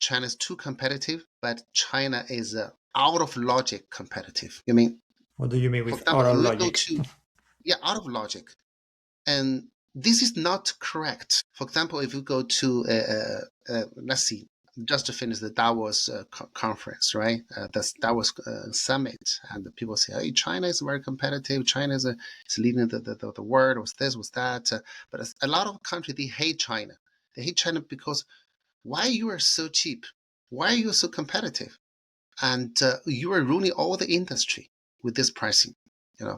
China is too competitive, but China is out of logic competitive. You mean, What do you mean for with example, auto if we go logic? to, yeah, out of logic. And this is not correct. For example, if you go to, let's see, just to finish the Davos conference, right? The Davos summit, and the people say, "Hey, China is very competitive. China is leading the world. Was this? Was that?" But a lot of countries they hate China. They hate China because why you are so cheap? Why are you so competitive? And you are ruining all the industry with this pricing. You know,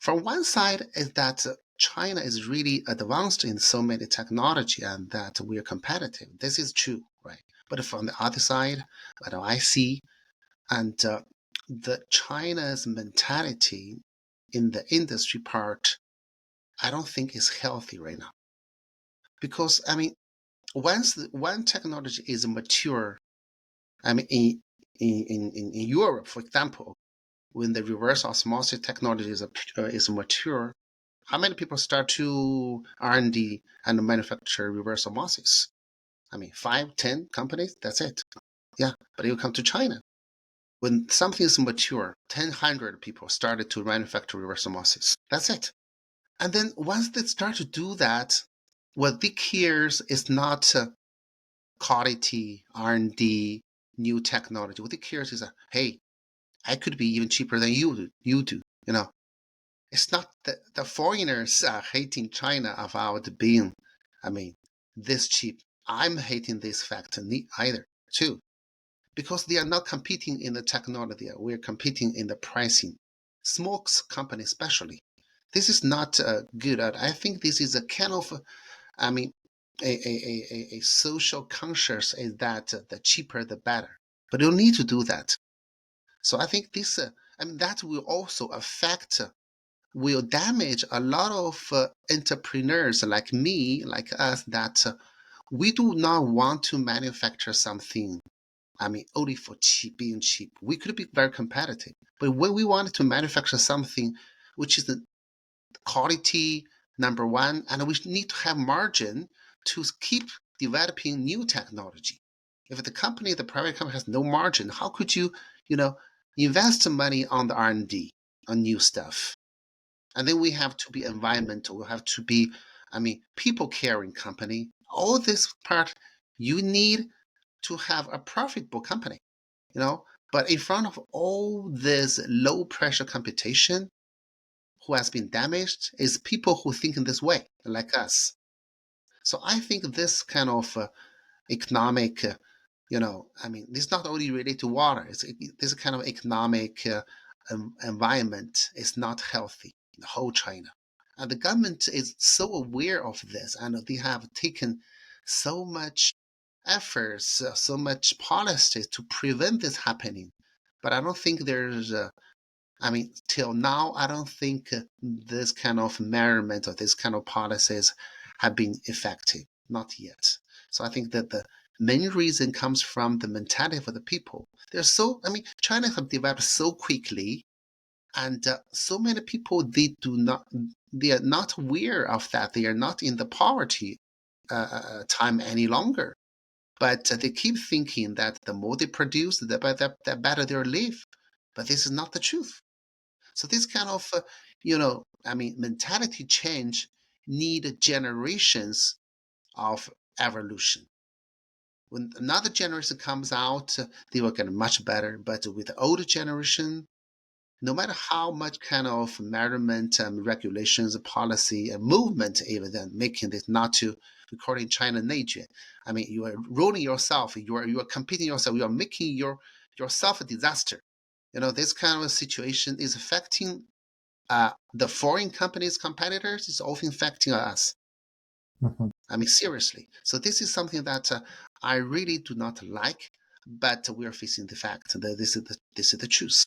from one side is that China is really advanced in so many technology and that we are competitive. This is true, right? But from the other side, what I see, and the China's mentality in the industry part, I don't think is healthy right now. Because I mean, once one technology is mature, I mean, in Europe, for example, when the reverse osmosis technology is mature, how many people start to R&D and manufacture reverse osmosis? I mean, 5, 10 companies, that's it. Yeah, but you come to China. When something is mature, 1,000 people started to manufacture reverse osmosis. That's it. And then once they start to do that, what they cares is not quality, R&D, new technology. What they cares is, hey, I could be even cheaper than you do, you know. It's not that the foreigners are hating China about being, I mean, this cheap. I'm hating this fact either, too, because they are not competing in the technology. We're competing in the pricing. Small companies, especially. This is not good. I think this is a kind of, I mean, a social conscious is that the cheaper the better. But you need to do that. So I think this, I mean, that will also affect will damage a lot of entrepreneurs like me, like us, that we do not want to manufacture something. I mean, only for being cheap. We could be very competitive, but when we wanted to manufacture something which is the quality number one, and we need to have margin to keep developing new technology. If the private company has no margin, how could you, you know, invest money on the R&D on new stuff? And then we have to be environmental. We have to be, I mean, people caring company. All this part, you need to have a profitable company, you know. But in front of all this low pressure competition, who has been damaged is people who think in this way, like us. So I think this kind of economic, I mean, this is not only related to water. This kind of economic environment is not healthy in the whole China. And the government is so aware of this, and they have taken so much efforts, so much policies to prevent this happening. But I don't think I mean, till now, I don't think this kind of measurement or this kind of policies have been effective. Not yet. So I think that the main reason comes from the mentality of the people. I mean, China have developed so quickly, and so many people they are not aware of that. They are not in the poverty time any longer. But they keep thinking that the more they produce, the better they'll live. But this is not the truth. So this kind of, I mean, mentality change need generations of evolution. When another generation comes out, they will get much better. But with the older generation, no matter how much kind of measurement and regulations, policy, and movement, even then making this not to recording China nature. I mean, you are ruining yourself. You are competing yourself. You are making yourself a disaster. You know, this kind of a situation is affecting the foreign companies' competitors. Is often affecting us. Mhm. I mean, seriously. So this is something that I really do not like, but we are facing the fact that this is the truth.